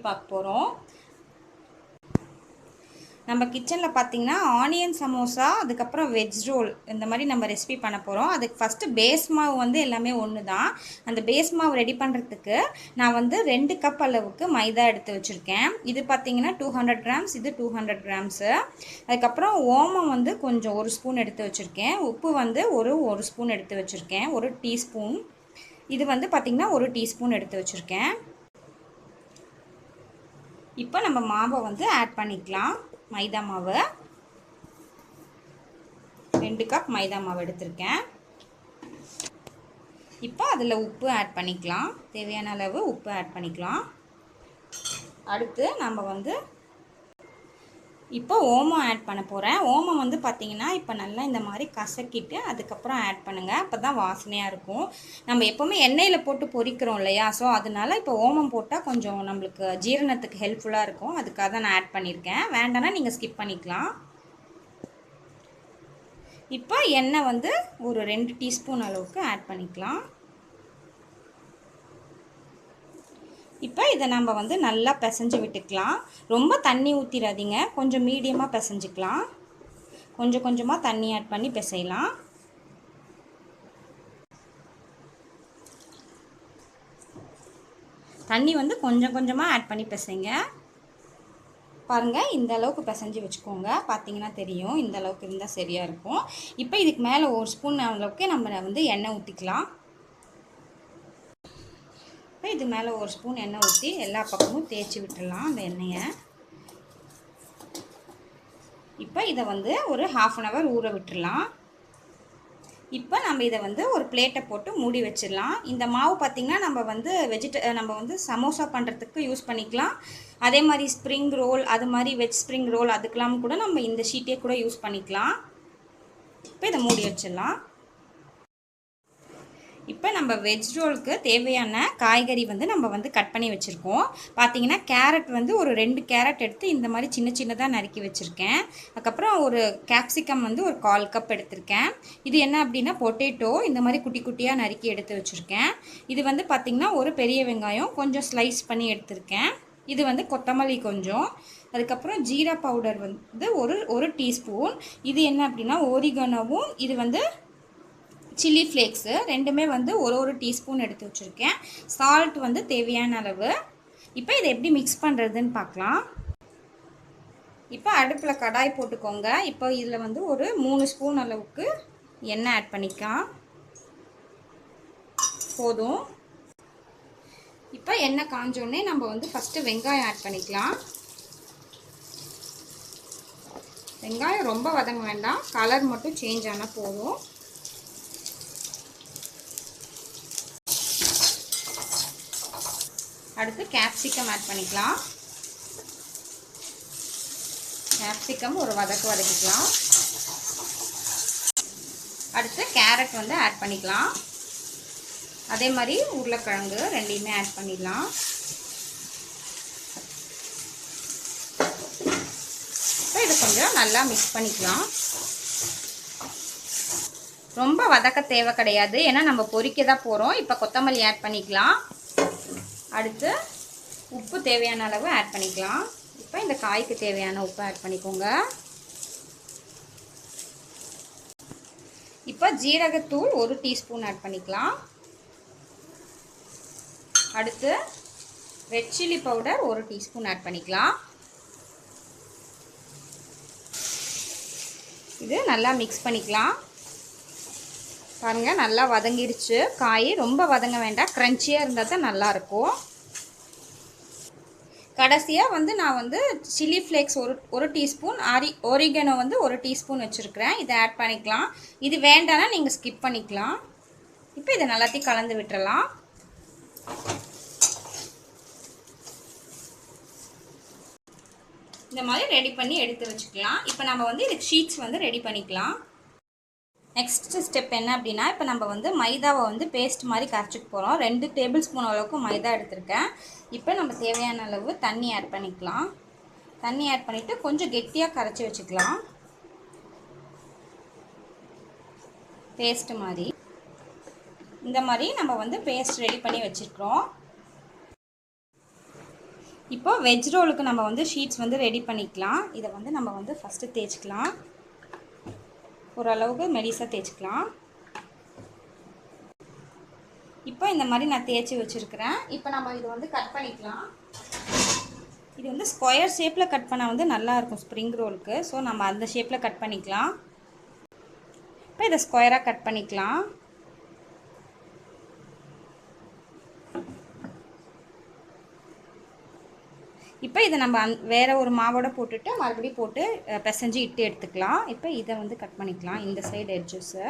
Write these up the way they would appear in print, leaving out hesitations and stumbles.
பார்க்க போகிறோம். நம்ம கிச்சனில் பார்த்திங்கன்னா ஆனியன் சமோசா, அதுக்கப்புறம் வெஜ் ரோல் இந்த மாதிரி நம்ம ரெசிபி பண்ண போகிறோம். அதுக்கு ஃபஸ்ட்டு பேஸ் மாவு வந்து எல்லாமே ஒன்று தான். அந்த பேஸ் மாவு ரெடி பண்ணுறதுக்கு நான் வந்து 2 கப் அளவுக்கு மைதா எடுத்து வச்சுருக்கேன். இது பார்த்திங்கன்னா 200 கிராம்ஸ், இது 200 கிராம்ஸு. அதுக்கப்புறம் ஓமம் வந்து கொஞ்சம் 1 ஸ்பூன் எடுத்து வச்சுருக்கேன். உப்பு வந்து ஒரு ஸ்பூன் எடுத்து வச்சுருக்கேன், 1 டீஸ்பூன். இது வந்து பார்த்திங்கன்னா 1 டீஸ்பூன் எடுத்து வச்சுருக்கேன். இப்போ நம்ம மாவை வந்து ஆட் பண்ணிக்கலாம். மைதா மாவு 2 கப் மைதா மாவு எடுத்திருக்கேன். இப்போ அதில் உப்பு ஆட் பண்ணிக்கலாம். தேவையான அளவு உப்பு ஆட் பண்ணிக்கலாம். அடுத்து நம்ம வந்து இப்போ ஓமம் ஆட் பண்ண போகிறேன். ஓமம் வந்து பார்த்திங்கன்னா இப்போ நல்லா இந்த மாதிரி கசக்கிட்டு அதுக்கப்புறம் ஆட் பண்ணுங்கள். அப்போ தான் வாசனையாக இருக்கும். நம்ம எப்போவுமே எண்ணெயில் போட்டு பொரிக்கிறோம் இல்லையா, ஸோ அதனால் இப்போ ஓமம் போட்டால் கொஞ்சம் நம்மளுக்கு ஜீரணத்துக்கு ஹெல்ப்ஃபுல்லாக இருக்கும். அதுக்காக தான் நான் ஆட் பண்ணியிருக்கேன். வேண்டாம்னா நீங்கள் ஸ்கிப் பண்ணிக்கலாம். இப்போ எண்ணெய் வந்து ஒரு 2 டீஸ்பூன் அளவுக்கு ஆட் பண்ணிக்கலாம். இப்போ இதை நம்ம வந்து நல்லா பிசைஞ்சு விட்டுக்கலாம். ரொம்ப தண்ணி ஊற்றிடாதீங்க, கொஞ்சம் மீடியமாக பிசைஞ்சிக்கலாம். கொஞ்சம் கொஞ்சமாக தண்ணி ஆட் பண்ணி பிசையலாம். தண்ணி வந்து கொஞ்சம் கொஞ்சமாக ஆட் பண்ணி பிசைங்க. பாருங்கள், இந்த அளவுக்கு பிசைஞ்சு வச்சுக்கோங்க. பார்த்தீங்கன்னா தெரியும், இந்த அளவுக்கு இருந்தால் சரியாக இருக்கும். இப்போ இதுக்கு மேலே 1 ஸ்பூன் அளவுக்கு நம்ம வந்து எண்ணெய் ஊற்றிக்கலாம். இப்போ இது மேலே 1 ஸ்பூன் எண்ணெய் ஊற்றி எல்லா பக்கமும் தேய்ச்சி விட்டுடலாம் அந்த எண்ணெயை. இப்போ இதை வந்து ஒரு 1/2 hour ஊற விட்டுடலாம். இப்போ நம்ம இதை வந்து ஒரு பிளேட்டை போட்டு மூடி வச்சிடலாம். இந்த மாவு பார்த்திங்கன்னா நம்ம வந்து சமோசா பண்ணுறதுக்கு யூஸ் பண்ணிக்கலாம். அதே மாதிரி ஸ்ப்ரிங் ரோல், அது மாதிரி வெஜ் ஸ்ப்ரிங் ரோல் அதுக்கெல்லாம் கூட நம்ம இந்த ஷீட்டே கூட யூஸ் பண்ணிக்கலாம். இப்போ இதை மூடி வச்சிடலாம். இப்போ நம்ம வெஜ் ரோலுக்கு தேவையான காய்கறி வந்து நம்ம வந்து கட் பண்ணி வச்சுருக்கோம். பார்த்தீங்கன்னா கேரட் வந்து ஒரு 2 கேரட் எடுத்து இந்த மாதிரி சின்ன சின்னதாக நறுக்கி வச்சுருக்கேன். அதுக்கப்புறம் ஒரு கேப்சிகம் வந்து ஒரு 1/4 கப் எடுத்திருக்கேன். இது என்ன அப்படின்னா பொட்டேட்டோ, இந்த மாதிரி குட்டி குட்டியாக நறுக்கி எடுத்து வச்சுருக்கேன். இது வந்து பார்த்திங்கன்னா ஒரு பெரிய வெங்காயம் கொஞ்சம் ஸ்லைஸ் பண்ணி எடுத்திருக்கேன். இது வந்து கொத்தமல்லி கொஞ்சம், அதுக்கப்புறம் ஜீரா பவுடர் வந்து ஒரு டீஸ்பூன். இது என்ன அப்படின்னா ஓரிகனோவும், இது வந்து சில்லி ஃப்ளேக்ஸு ரெண்டுமே வந்து ஒரு டீஸ்பூன் எடுத்து வச்சுருக்கேன். சால்ட் வந்து தேவையான அளவு. இப்போ இதை எப்படி மிக்ஸ் பண்ணுறதுன்னு பார்க்கலாம். இப்போ அடுப்பில் கடாய் போட்டுக்கோங்க. இப்போ இதில் வந்து ஒரு 3 ஸ்பூன் அளவுக்கு எண்ணெய் ஆட் பண்ணிக்கலாம். போதும். இப்போ எண்ணெய் காஞ்சோடனே நம்ம வந்து ஃபஸ்ட்டு வெங்காயம் ஆட் பண்ணிக்கலாம். வெங்காயம் ரொம்ப வதங்க வேண்டாம், கலர் மட்டும் சேஞ்ச் ஆனால் போதும். அடுத்து கேப்சிகம் ஆட் பண்ணிக்கலாம். கேப்சிகம் ஒரு வதக்கிக்கலாம். அடுத்து கேரட் வந்து ஆட் பண்ணிக்கலாம். அதே மாதிரி உருளைக்கிழங்கு ரெண்டையுமே ஆட் பண்ணிடலாம். இப்போ இது கொஞ்சம் நல்லா மிக்ஸ் பண்ணிக்கலாம். ரொம்ப வதக்க தேவை கிடையாது, ஏன்னா நம்ம பொரிக்க தான் போகிறோம். இப்போ கொத்தமல்லி ஆட் பண்ணிக்கலாம். அடுத்து உப்பு தேவையான அளவு ஆட் பண்ணிக்கலாம். இப்போ இந்த காய்க்கு தேவையான உப்பு ஆட் பண்ணிக்கோங்க. இப்போ ஜீரகத்தூள் 1 டீஸ்பூன் ஆட் பண்ணிக்கலாம். அடுத்து red chilli powder 1 teaspoon add பண்ணிக்கலாம். இது நல்லா மிக்ஸ் பண்ணிக்கலாம். பாருங்கள், நல்லா வதங்கிடுச்சு. காய் ரொம்ப வதங்க வேண்டாம், க்ரன்ச்சியாக இருந்தால் தான் நல்லாயிருக்கும். கடைசியாக வந்து நான் வந்து சில்லி ஃப்ளேக்ஸ் ஒரு டீஸ்பூன், ஓரிகனோ வந்து 1 டீஸ்பூன் வச்சுருக்கிறேன். இதை ஆட் பண்ணிக்கலாம். இது வேண்டாம்னா நீங்கள் ஸ்கிப் பண்ணிக்கலாம். இப்போ இதை நல்லாத்தையும் கலந்து விட்டுறலாம். இந்த மாதிரி ரெடி பண்ணி எடுத்து வச்சுக்கலாம். இப்போ நம்ம வந்து இதுக்கு ஷீட்ஸ் வந்து ரெடி பண்ணிக்கலாம். நெக்ஸ்ட் ஸ்டெப் என்ன அப்படின்னா, இப்போ நம்ம வந்து மைதாவை வந்து பேஸ்ட் மாதிரி கரைச்சிக்க போகிறோம். 2 டேபிள் ஸ்பூன் அளவுக்கு மைதா எடுத்திருக்கேன். இப்போ நம்ம தேவையான அளவு தண்ணி ஆட் பண்ணிக்கலாம். தண்ணி ஆட் பண்ணிவிட்டு கொஞ்சம் கெட்டியாக கரைச்சி வச்சுக்கலாம். பேஸ்ட் மாதிரி இந்த மாதிரி நம்ம வந்து பேஸ்ட் ரெடி பண்ணி வச்சுருக்கிறோம். இப்போ வெஜ் ரோலுக்கு நம்ம வந்து ஷீட்ஸ் வந்து ரெடி பண்ணிக்கலாம். இதை வந்து நம்ம வந்து ஃபஸ்ட்டு தேய்ச்சிக்கலாம். ஓரளவுக்கு மெலிசாக தேய்ச்சிக்கலாம். இப்போ இந்த மாதிரி நான் தேய்ச்சி வச்சுருக்கிறேன். இப்போ நம்ம இதை வந்து கட் பண்ணிக்கலாம். இது வந்து ஸ்கொயர் ஷேப்பில் கட் பண்ணால் வந்து நல்லாயிருக்கும் ஸ்ப்ரிங் ரோலுக்கு. ஸோ நம்ம அந்த ஷேப்பில் கட் பண்ணிக்கலாம். இப்போ இதை ஸ்கொயராக கட் பண்ணிக்கலாம். இப்போ இதை நம்ம வேறு ஒரு மாவோட போட்டுட்டு மறுபடியும் போட்டு பிசைஞ்சு இட்டு எடுத்துக்கலாம். இப்போ இதை வந்து கட் பண்ணிக்கலாம் இந்த சைடு எட்ஜஸை.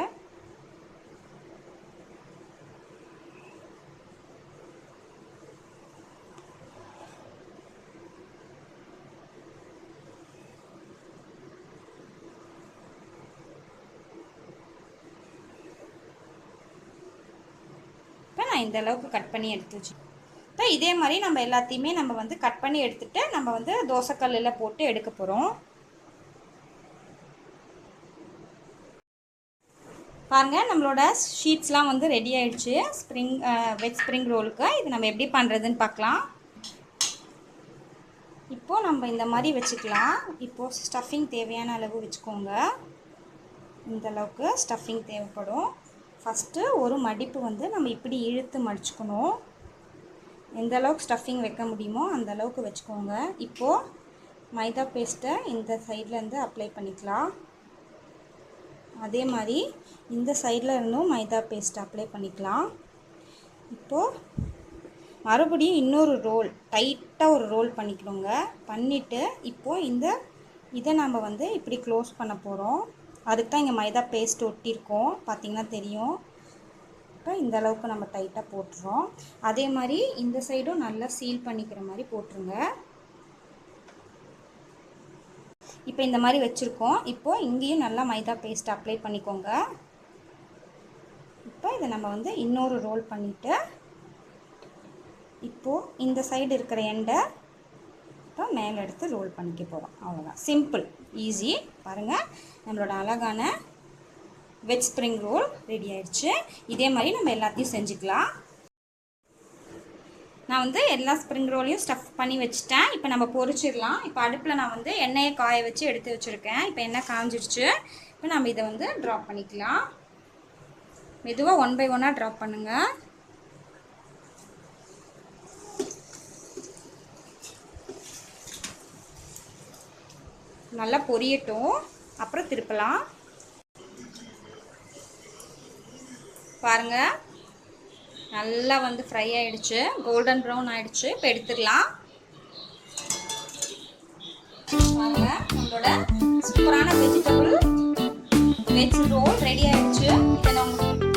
இப்போ நான் இந்த அளவுக்கு கட் பண்ணி எடுத்து வச்சு இப்போ இதே மாதிரி நம்ம எல்லாத்தையுமே நம்ம வந்து கட் பண்ணி எடுத்துகிட்டு நம்ம வந்து தோசைக்கல்லில் போட்டு எடுக்க போகிறோம். பாருங்கள், நம்மளோட ஷீட்ஸ்லாம் வந்து ரெடி ஆகிடுச்சு வெஜ் ஸ்ப்ரிங் ரோலுக்கு. இது நம்ம எப்படி பண்ணுறதுன்னு பார்க்கலாம். இப்போது நம்ம இந்த மாதிரி வச்சுக்கலாம். இப்போது ஸ்டஃபிங் தேவையான அளவு வச்சுக்கோங்க. இந்த அளவுக்கு ஸ்டஃபிங் தேவைப்படும். ஃபஸ்ட்டு ஒரு மடிப்பு வந்து நம்ம இப்படி இழுத்து மடிச்சுக்கணும். எந்த அளவுக்கு ஸ்டஃபிங் வைக்க முடியுமோ அந்த அளவுக்கு வச்சுக்கோங்க. இப்போது மைதா பேஸ்ட்டை இந்த சைட்லேருந்து அப்ளை பண்ணிக்கலாம். அதே மாதிரி இந்த சைடில் இருந்தும் மைதா பேஸ்ட் அப்ளை பண்ணிக்கலாம். இப்போது மறுபடியும் இன்னொரு ரோல் டைட்டாக ஒரு ரோல் பண்ணிக்கணுங்க. பண்ணிவிட்டு இப்போது இதை நம்ம வந்து இப்படி க்ளோஸ் பண்ண போகிறோம். அதுக்கு தான் இங்கே மைதா பேஸ்ட் ஒட்டியிருக்கோம், பார்த்திங்கன்னா தெரியும். இப்போ இந்த அளவுக்கு நம்ம டைட்டாக போட்டுறோம். அதே மாதிரி இந்த சைடும் நல்லா சீல் பண்ணிக்கிற மாதிரி போட்டுருங்க. இப்போ இந்த மாதிரி வச்சுருக்கோம். இப்போது இங்கேயும் நல்லா மைதா பேஸ்ட் அப்ளை பண்ணிக்கோங்க. இப்போ இதை நம்ம வந்து இன்னொரு ரோல் பண்ணிவிட்டு இப்போது இந்த சைடு இருக்கிற எண்டை இப்போ மேலே எடுத்து ரோல் பண்ணிக்க போகிறோம். அவ்வளோதான், சிம்பிள், ஈஸி. பாருங்கள், நம்மளோட அழகான வெஜ் ஸ்ப்ரிங் ரோல் ரெடி ஆயிடுச்சு. இதே மாதிரி நம்ம எல்லாத்தையும் செஞ்சுக்கலாம். நான் வந்து எல்லா ஸ்ப்ரிங் ரோலையும் ஸ்டஃப் பண்ணி வச்சுட்டேன். இப்போ நம்ம பொரிச்சிடலாம். இப்போ அடுப்பில் நான் வந்து எண்ணெயை காய வச்சு எடுத்து வச்சுருக்கேன். இப்போ எண்ணெய் காஞ்சிடுச்சு. இப்போ நம்ம இதை வந்து ட்ராப் பண்ணிக்கலாம். மெதுவாக 1 by 1 ட்ராப் பண்ணுங்கள். நல்லா பொரியட்டும், அப்புறம் திருப்பலாம். பாருங்கள், நல்லா வந்து ஃப்ரை ஆகிடுச்சு, கோல்டன் ப்ரௌன் ஆகிடுச்சு. இப்போ எடுத்துடலாம். பாருங்கள், நம்மளோட சூப்பரான வெஜ் ரோல் ரெடி ஆகிடுச்சு. இதை நான் உங்களுக்கு